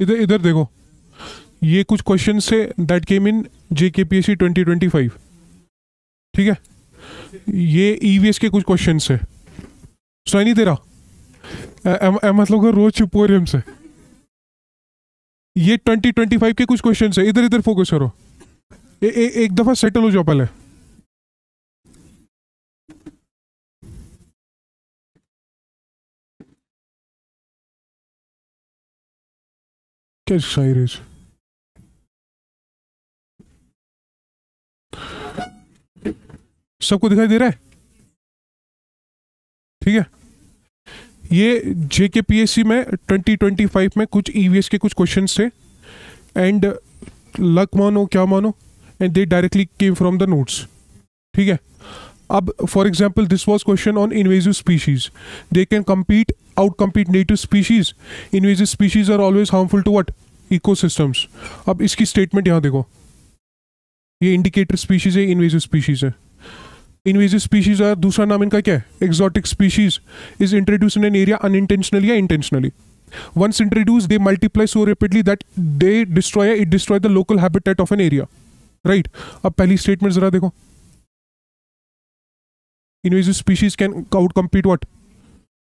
इधर इधर देखो, ये कुछ question say that came in JKPSC 2025, ठीक है। ये EVS के कुछ क्वेश्चन से सुनाई नहीं दे रहा, मतलब रोज चुप हो रहे हमसे। ये 2025 के कुछ क्वेश्चन है, इधर इधर फोकस करो। एक दफा सेटल हो जाओ पहले। क्या शायरी सबको दिखाई दे रहा है? ठीक है, ये JKPSC में 2025 में कुछ EVS के कुछ क्वेश्चन थे, एंड लक मानो क्या मानो, and they directly came from the notes, ठीक है। अब for example this was question on invasive species, they can compete out compete native species, invasive species are always harmful to what, ecosystems. अब इसकी statement यहाँ देखो, ये indicator species है, invasive species है। इन्वेजिव स्पीशीज है, दूसरा नाम इनका क्या है, exotic species, is introduce in an area unintentionally या intentionally. Once introduce they multiply so rapidly that they destroy the local habitat of an area, right. अब पहली स्टेटमेंट जरा देखो, invasive species can out compete what,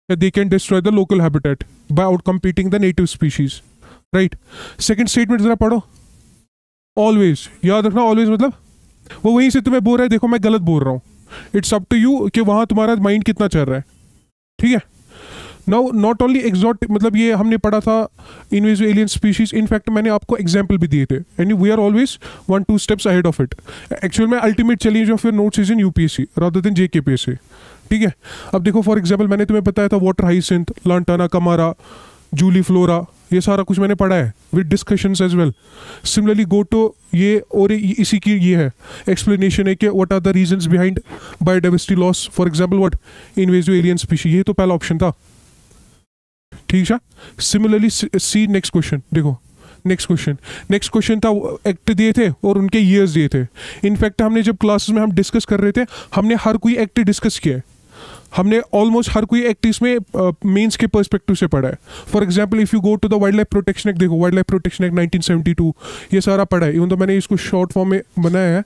they can destroy the local habitat by outcompeting the native species, right। second statement जरा पढ़ो, always, याद रखना always मतलब वो वहीं से तुम्हें बोल रहा है, देखो मैं गलत बोल रहा हूँ, इट्स अप टू यू कि वहाँ तुम्हारा माइंड कितना चल रहा है, ठीक है। नाउ नॉट ओनली एक्सोटिक, मतलब ये हमने पढ़ा था इन्वेजिव एलियन स्पीशीज, इनफैक्ट मैंने आपको एग्जाम्पल भी दिए थे, and we are always 1-2 steps ahead of it. Actual में ultimate challenge of your notes is in UPSC rather than JKPSC, ठीक है। अब देखो फॉर एग्जाम्पल मैंने तुम्हें बताया था water hyacinth, lantana camara, juliflora, ये सारा कुछ मैंने पढ़ा है with discussions as well. Similarly go to ये, और इसी की ये है एक्सप्लेनेशन है कि what are the reasons behind biodiversity loss, for example what, invasive alien species, ये तो पहला ऑप्शन था, ठीक है। सिमिलरली सी नेक्स्ट क्वेश्चन देखो, नेक्स्ट क्वेश्चन था, एक्ट दिए थे और उनके ईयर्स दिए थे। इनफैक्ट हमने जब क्लासेस में हम डिस्कस कर रहे थे, हमने हर कोई एक्ट डिस्कस किया है, हमने ऑलमोस्ट हर कोई एक्ट इसमें मेंस के पर्सपेक्टिव से पढ़ा है। For example if you go to the wildlife protection act, देखो वाइल्ड लाइफ प्रोटेक्शन एक्ट 1972, ये सारा पढ़ा है, इवन तो मैंने इसको शॉर्ट फॉर्म में बनाया है,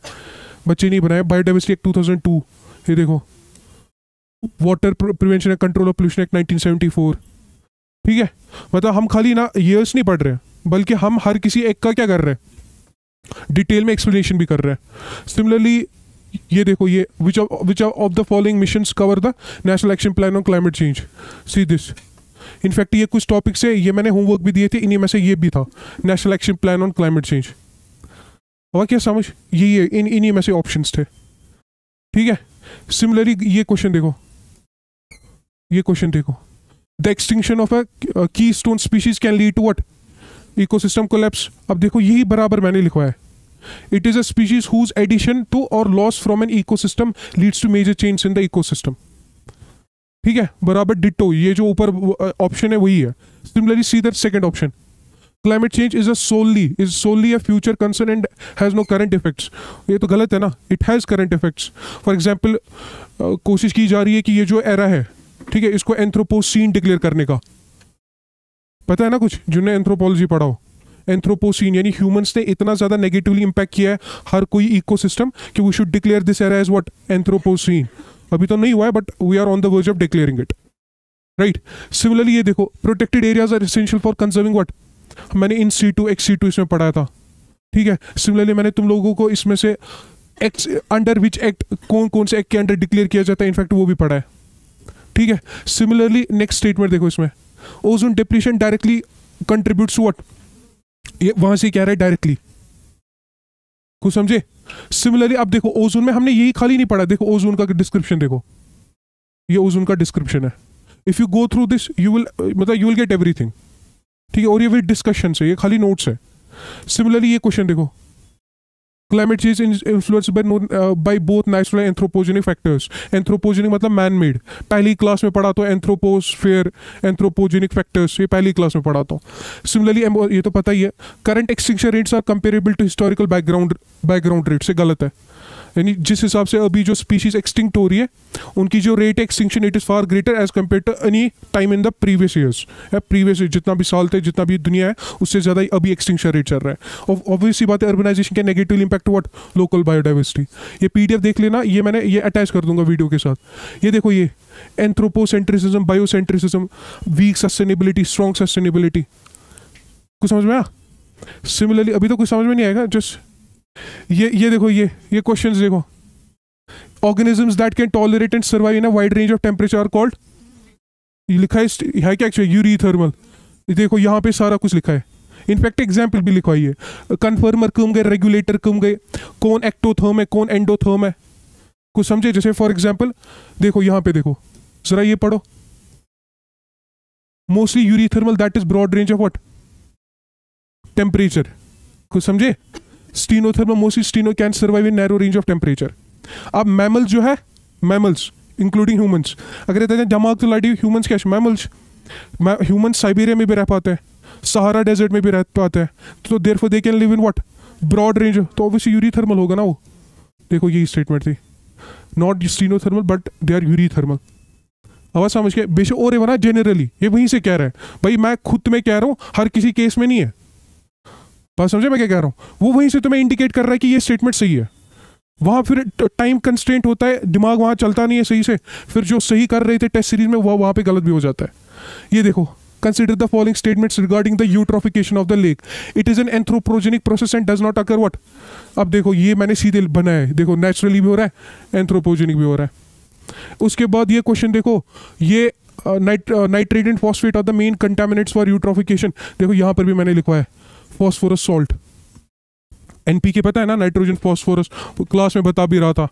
बच्चे नहीं बनाया। बायोडाइवर्सिटी एक्ट 2002, ये देखो, water prevention and control of pollution act 1974, ठीक है। मतलब हम खाली ना ईयर्स नहीं पढ़ रहे हैं, बल्कि हम हर किसी एक्ट का क्या कर रहे हैं, डिटेल में एक्सप्लेनेशन भी कर रहे हैं। सिमिलरली ये देखो, ये which of the following missions cover the national action plan on climate change, see this. In fact ये कुछ टॉपिक्स है, ये मैंने होमवर्क भी दिए थे, इन्हीं में से ये भी था, national action plan on climate change. और क्या समझ, ये इन्हीं में से ऑप्शंस थे, ठीक है। सिमिलरली ये क्वेश्चन देखो, the extinction of a keystone species can lead to what, ecosystem collapse. अब देखो यही बराबर मैंने लिखवाया है, it is a species whose addition to और loss from an ecosystem leads to major change in the ecosystem, ठीक है, बराबर डिट्टो, ये जो ऊपर ऑप्शन है वही है। Similarly see that second option, climate change is solely a future concern and has no current effects, ये तो गलत है ना, it has current effects. For example कोशिश की जा रही है कि ये जो एरा है, ठीक है, इसको एंथ्रोपोसीन डिक्लेयर करने का, पता है ना कुछ जिन्होंने एंथ्रोपोलॉजी पढ़ा हो, एंथ्रोपोसीन यानी ह्यूमंस ने इतना ज्यादा नेगेटिवली इंपैक्ट किया है हर कोई इकोसिस्टम कि we should declare this era as what, Anthropocene. अभी तो नहीं हुआ है but we are on the verge of declaring it, right. Similarly ये देखो, protected areas are essential for conserving what, मैंने इन C2 XC2 इसमें पढ़ाया था, ठीक है। सिमिलरली मैंने तुम लोगों को इसमें से एक्ट अंडर विच एक्ट, कौन कौन से एक्ट के अंडर डिक्लेयर किया जाता है, इनफैक्ट वो भी पढ़ा है, ठीक है। सिमिलरली नेक्स्ट स्टेटमेंट देखो, इसमें ozone depletion directly contributes to what, ये वहां से कह रहा है डायरेक्टली, कुछ समझे। सिमिलरली अब देखो ओजोन में हमने यही खाली नहीं पढ़ा, देखो ओजोन का डिस्क्रिप्शन देखो, ये ओजोन का डिस्क्रिप्शन है। If you go through this you will get everything, ठीक है, और ये विद डिस्कशन से, ये खाली नोट्स है। सिमिलरली ये क्वेश्चन देखो, climate change influenced by both natural and anthropogenic factors. Anthropogenic मतलब मैन मेड, पहली क्लास में पढ़ा तो एंथ्रोपोस्फेयर, एंथ्रोपोजेनिक फैक्टर्स, ये पहली क्लास में पढ़ा तो। सिमिलरली ये तो पता ही है, current extinction rates are comparable to historical background rate, से गलत है। यानी जिस हिसाब से अभी जो स्पीशीज एक्सटिंक्ट हो रही है उनकी जो रेट है extinction it is far greater as compare to any time in the previous years. Previous जितना भी साल थे, जितना भी दुनिया है, उससे ज़्यादा अभी एक्सटिंक्शन रेट चल रहा है। और ऑब्वियसली बात है, अर्बनाइजेशन के negative impact what, local biodiversity. ये PDF देख लेना, ये मैंने ये अटैच कर दूंगा वीडियो के साथ। ये देखो, ये एंथ्रोपोसेंट्रिसिज्म, बायोसेंट्रिसिज्म, वीक सस्टेनेबिलिटी, स्ट्रॉन्ग सस्टेनेबिलिटी, कुछ समझ में आया? सिमिलरली अभी तो कुछ समझ में नहीं आएगा, जस्ट ये देखो, ये क्वेश्चंस देखो। Organisms that can tolerate and survive in a wide range of temperature are called, ये लिखा है क्या एक्चुअली, यूरीथर्मल। देखो यहाँ पे सारा कुछ लिखा है, इनफैक्ट एग्जाम्पल भी लिखा है। कन्फर्मर कम गए, रेगुलेटर कम गए, कौन एक्टोथर्म है, कौन एंडोथर्म है, कुछ समझे? जैसे फॉर एग्जाम्पल देखो यहाँ पे, देखो जरा ये पढ़ो, mostly eurythermal that is broad range of what temperature, कुछ समझे? Stenothermal mostly steno can survive in narrow range of temperature. अब मैमल्स जो है, मैमल्स इंक्लूडिंग ह्यूमंस, अगर कहते हैं दिमाग तो लाइट, ह्यूमंस क्या, मैमल्स, ह्यूमंस साइबेरिया में भी रह पाते हैं, सहारा डेजर्ट में भी रह पाते हैं, तो therefore they can live in what broad range, तो ऑब्वियसली यूरीथर्मल होगा ना वो। देखो यही स्टेटमेंट थी, not stenothermal but they are eurythermal. आवाज समझ के बेशक और है ना, जनरली ये वहीं से कह रहा है भाई, मैं खुद में कह रहा हूँ, हर किसी केस में नहीं है। बात समझे मैं क्या कह रहा हूँ? वो वहीं से तुम्हें इंडिकेट कर रहा है कि ये स्टेटमेंट सही है। वहाँ फिर टाइम कंस्ट्रेंट होता है, दिमाग वहाँ चलता नहीं है सही से, फिर जो सही कर रहे थे टेस्ट सीरीज में वो वहाँ पे गलत भी हो जाता है। ये देखो, consider the following statements regarding the eutrophication of the lake, it is an anthropogenic process and does not occur what. अब देखो ये मैंने सीधे बनाया है, देखो नेचुरली भी हो रहा है, एंथ्रोपोजेनिक भी हो रहा है। उसके बाद ये क्वेश्चन देखो, ये nitrate and phosphate are the main contaminants for eutrophication. देखो यहाँ पर भी मैंने लिखवा है फॉस्फोरस सॉल्ट, NPK पता है ना, नाइट्रोजन फॉस्फोरस, क्लास में बता भी रहा था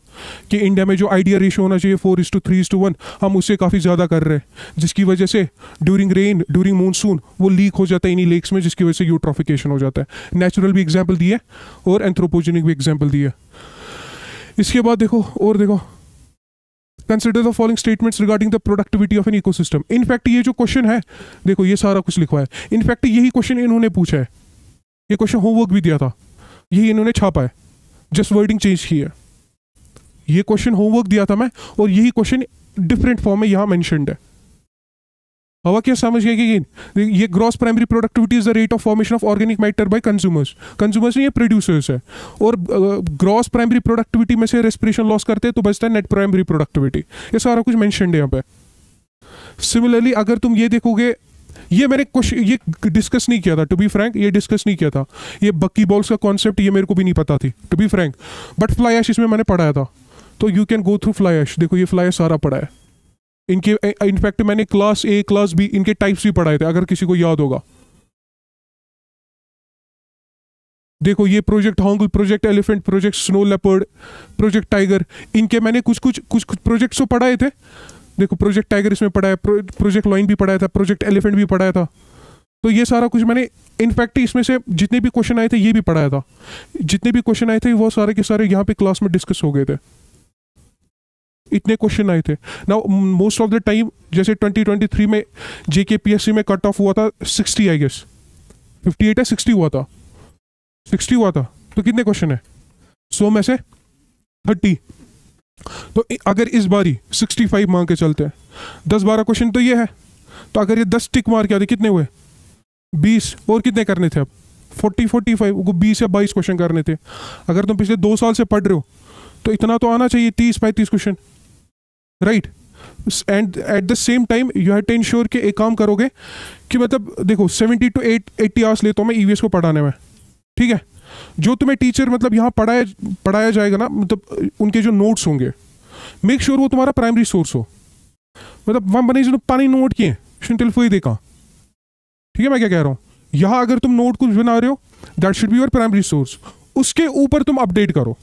कि इंडिया में जो आइडिया रेशियो होना चाहिए 4:3:1, हम उससे काफ़ी ज़्यादा कर रहे हैं, जिसकी वजह से ड्यूरिंग रेन, ड्यूरिंग मानसून वो लीक हो जाता है इन्हीं लेक्स में, जिसकी वजह से यूट्रोफिकेशन हो जाता है। नेचुरल भी एग्जाम्पल दिए और एंथ्रोपोजेनिक भी एग्जाम्पल दिए। इसके बाद देखो, और देखो, consider the following statements regarding the productivity of an ecosystem. In fact ये जो क्वेश्चन है, देखो ये सारा कुछ लिखा है, इनफैक्ट यही क्वेश्चन इन्होंने पूछा है, ये क्वेश्चन होमवर्क भी दिया था, यही इन्होंने छापा है, जस्ट वर्डिंग चेंज की है। ये क्वेश्चन होमवर्क दिया था मैं, और यही क्वेश्चन डिफरेंट फॉर्म में यहाँ मेंशन्ड है। हवा क्या समझ गया कि ये gross primary productivity is the rate of formation of organic matter bye consumers, consumers नहीं, ये प्रोड्यूसर्स है। और ग्रॉस प्राइमरी प्रोडक्टिविटी में से रेस्पिरेशन लॉस करते हैं तो बचता है नेट प्राइमरी प्रोडक्टिविटी। ये सारा कुछ मेंशन्ड है यहाँ पे। सिमिलरली अगर तुम ये देखोगे, ये मैंने कुछ ये डिस्कस नहीं किया था, टू बी फ्रैंक ये डिस्कस नहीं किया था, ये बक्की बॉल्स का कॉन्सेप्ट ये मेरे को भी नहीं पता थी, to be frank, but fly ash इसमें मैंने पढ़ाया था, तो you can go through fly ash. देखो ये फ्लाई ऐश सारा पढ़ा है, इनके इनफैक्ट मैंने क्लास A क्लास B इनके टाइप्स भी पढ़ाए थे, अगर किसी को याद होगा। देखो ये project Hangul, project elephant, project snow leopard, project tiger, इनके मैंने कुछ प्रोजेक्ट्स तो पढ़ाए थे। देखो प्रोजेक्ट टाइगर इसमें पढ़ाया, प्रोजेक्ट लॉइन भी पढ़ाया था, प्रोजेक्ट एलिफेंट भी पढ़ाया था। तो ये सारा कुछ मैंने इनफैक्ट इसमें से जितने भी क्वेश्चन आए थे ये भी पढ़ाया था, जितने भी क्वेश्चन आए थे वो सारे के सारे यहाँ पे क्लास में डिस्कस हो गए थे, इतने क्वेश्चन आए थे। Now most of the time जैसे 2023 में JKPSC में कट ऑफ हुआ था 60 आई गेस, 58 है 60 हुआ था, 60 हुआ था, तो कितने क्वेश्चन है 100 में से 30, तो अगर इस बारी 65 मांग के चलते हैं, 10-12 क्वेश्चन तो ये है, तो अगर ये 10 टिक मार के आते कितने हुए 20, और कितने करने थे अब 40-45 को 20 या 22 क्वेश्चन करने थे। अगर तुम पिछले 2 साल से पढ़ रहे हो तो इतना तो आना चाहिए 30-35 question, right. And at the same time you have to ensure कि एक काम करोगे कि मतलब देखो 70 to 80 आवर्स लेता हूँ मैं EVS को पढ़ाने में, ठीक है। जो तुम्हें टीचर मतलब यहाँ पढ़ाया जाएगा ना, मतलब उनके जो नोट्स होंगे, मेक श्योर वो तुम्हारा प्राइमरी सोर्स हो, मतलब वहाँ बने जो पानी नोट किए शिंटिल देखा, ठीक है मैं क्या कह रहा हूँ। यहाँ अगर तुम नोट कुछ बना रहे हो that should be your primary source, उसके ऊपर तुम अपडेट करो।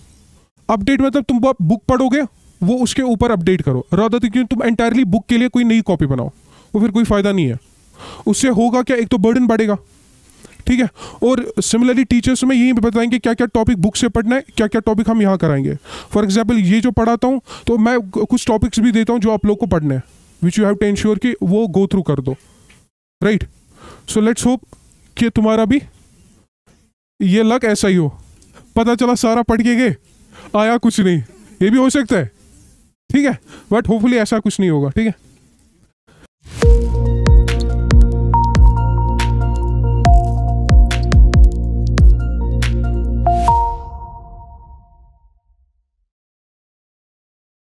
अपडेट मतलब तुम बुक पढ़ोगे वो उसके ऊपर अपडेट करो, रादर देन तुम एंटायरली बुक के लिए कोई नई कॉपी बनाओ, वो फिर कोई फायदा नहीं है। उससे होगा क्या, एक तो बर्डन बढ़ेगा, ठीक है। और सिमिलरली टीचर्स में यही बताएंगे क्या क्या टॉपिक बुक से पढ़ना है, क्या क्या टॉपिक हम यहाँ कराएंगे। फॉर एग्जाम्पल ये जो पढ़ाता हूँ तो मैं कुछ टॉपिक्स भी देता हूँ जो आप लोग को पढ़ने हैं, which you have to ensure कि वो गो थ्रू कर दो, राइट। सो लेट्स होप कि तुम्हारा भी ये लक ऐसा ही हो। पता चला सारा पढ़ के गए, आया कुछ नहीं। ये भी हो सकता है, ठीक है, बट होपफुली ऐसा कुछ नहीं होगा, ठीक है।